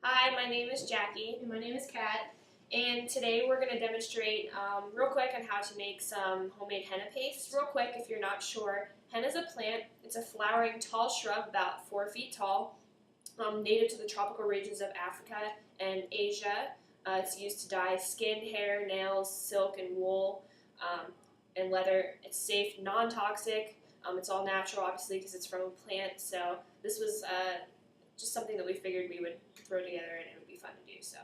Hi, my name is Jackie. And my name is Kat. And today we're going to demonstrate real quick on how to make some homemade henna paste. Real quick, if you're not sure, henna is a plant. It's a flowering tall shrub about 4 feet tall, native to the tropical regions of Africa and Asia. It's used to dye skin, hair, nails, silk, and wool, and leather. It's safe, non-toxic. It's all natural, obviously, because it's from a plant. So this was just something that we figured we would throw together and it would be fun to do. So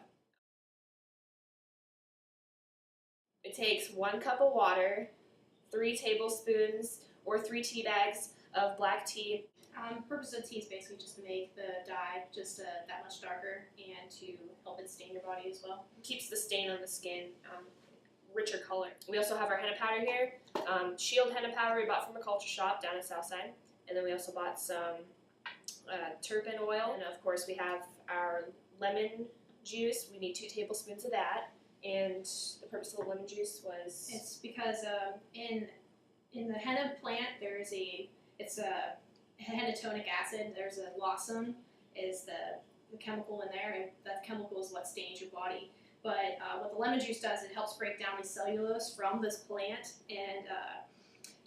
it takes 1 cup of water, 3 tablespoons or 3 tea bags of black tea. The purpose of tea is basically just to make the dye just that much darker and to help it stain your body as well. It keeps the stain on the skin richer color. We also have our henna powder here. Shield henna powder we bought from a culture shop down in Southside. And then we also bought some turpin oil. And of course we have our lemon juice. We need 2 tablespoons of that. And the purpose of the lemon juice was? It's because in the henna plant it's a hennatonic acid. There's a lawsum is the chemical in there, and that chemical is what stains your body. But what the lemon juice does, it helps break down the cellulose from this plant, and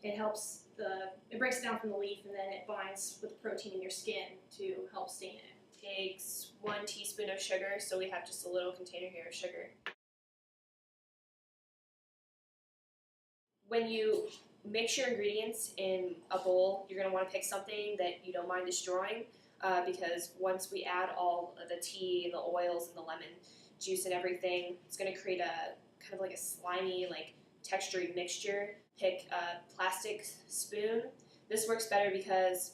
it breaks it down from the leaf, and then it binds with the protein in your skin to help stain it. Takes 1 teaspoon of sugar, so we have just a little container here of sugar. When you mix your ingredients in a bowl, you're going to want to pick something that you don't mind destroying, because once we add all of the tea and the oils and the lemon juice and everything, it's going to create a kind of like a slimy, like textured mixture. Pick a plastic spoon. This works better because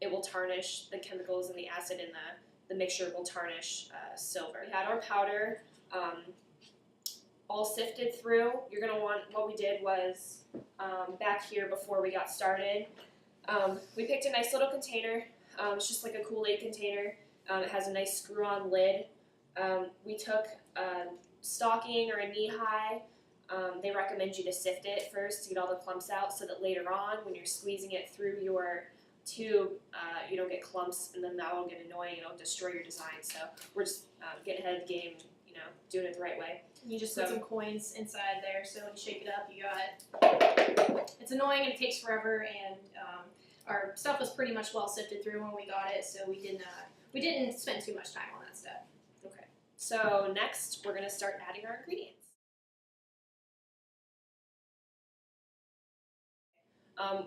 it will tarnish the chemicals and the acid in the mixture will tarnish silver. We had our powder all sifted through. You're going to want, what we did was back here before we got started, we picked a nice little container. It's just like a Kool-Aid container. It has a nice screw-on lid. We took a stocking or a knee-high. They recommend you to sift it first to get all the clumps out so that later on when you're squeezing it through your tube, you don't get clumps, and then that will get annoying and it'll destroy your design. So we're just getting ahead of the game, doing it the right way. You just put some coins inside there, so when you shake it up, you got, it's annoying and it takes forever, and our stuff was pretty much well sifted through when we got it, so we didn't spend too much time on that stuff. Okay, so next we're going to start adding our ingredients.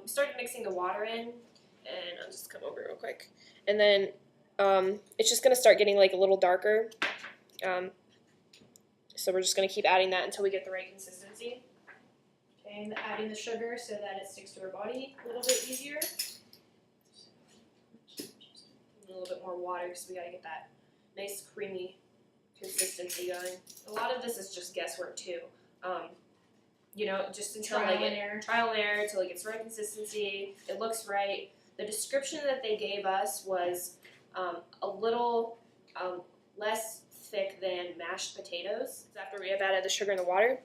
We started mixing the water in, and I'll just come over real quick, and then it's just going to start getting like a little darker. So we're just going to keep adding that until we get the right consistency. Okay, and adding the sugar so that it sticks to our body a little bit easier. A little bit more water because we got to get that nice creamy consistency going. A lot of this is just guesswork too. Just until trial and error until it gets right consistency. It looks right. The description that they gave us was a little less thick than mashed potatoes. After we have added the sugar and the water,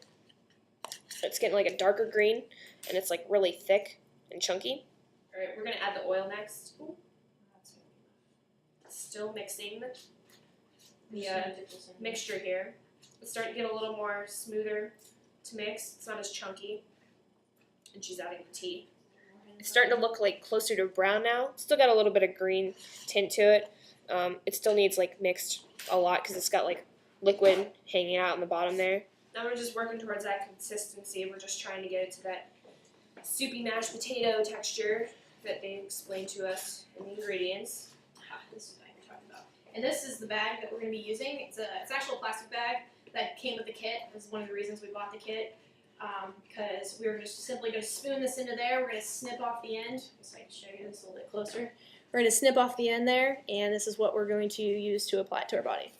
it's getting like a darker green, and it's like really thick and chunky. All right, we're gonna add the oil next. Ooh. Still mixing the mixture here. It's starting to get a little more smoother to mix. It's not as chunky. And she's adding the tea. It's starting to look like closer to brown now. Still got a little bit of green tint to it. It still needs like mixed a lot because it's got like liquid hanging out in the bottom there. Now we're just working towards that consistency. We're just trying to get it to that soupy mashed potato texture that they explained to us in the ingredients. This is what you're talking about. And this is the bag that we're going to be using. It's actually a plastic bag that came with the kit. This is one of the reasons we bought the kit, because we were just simply going to spoon this into there. We're going to snip off the end. So I can show you this a little bit closer. We're going to snip off the end there, and this is what we're going to use to apply it to our body.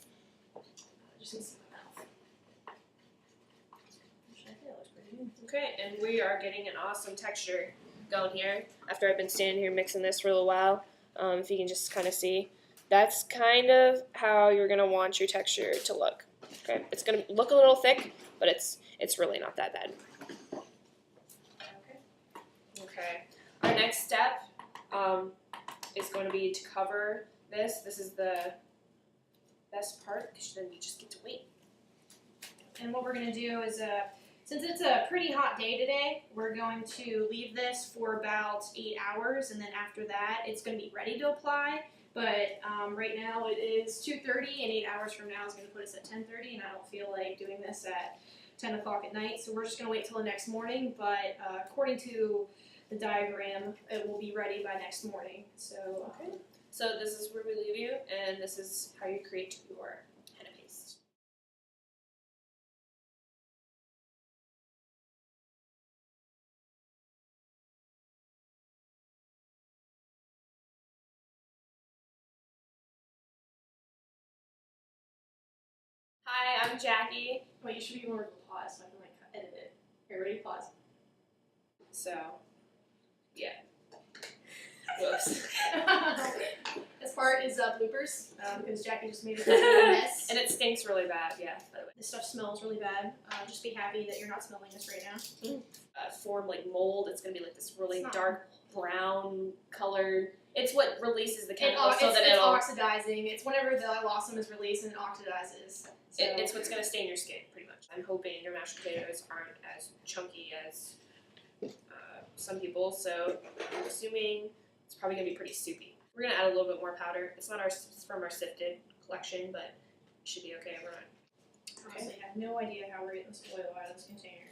Okay, and we are getting an awesome texture going here. After I've been standing here mixing this for a little while, if you can just kind of see, that's kind of how you're going to want your texture to look. Okay, it's going to look a little thick, but it's really not that bad. Okay, our next step is going to be to cover this. This is the best part because then you just get to wait. And what we're going to do is, since it's a pretty hot day today, we're going to leave this for about 8 hours, and then after that, it's going to be ready to apply. But right now it is 2:30, and 8 hours from now is going to put us at 10:30, and I don't feel like doing this at 10 o'clock at night, so we're just going to wait till the next morning. But according to the diagram, it will be ready by next morning. So Okay. So this is where we leave you, and this is how you create your henna paste. Hi, I'm Jackie. wait, you should be more of a pause so I can like edit it. Okay, ready? Pause. So, yeah. Whoops. This part is bloopers because Jackie just made a mess. And it stinks really bad, yeah, by the way. This stuff smells really bad. Just be happy that you're not smelling this right now. Form like mold. It's gonna be like this really It's not- dark brown colored. It's what releases the It's chemical so that it'll. oxidizing. It's whenever the blossom is released and it oxidizes. So. It's what's gonna stain your skin, pretty much. I'm hoping your mashed potatoes aren't as chunky as some people, so I'm assuming it's probably gonna be pretty soupy. We're gonna add a little bit more powder. It's from our sifted collection, but it should be okay. We're not. Honestly, I have no idea how we're getting this oil out of this container.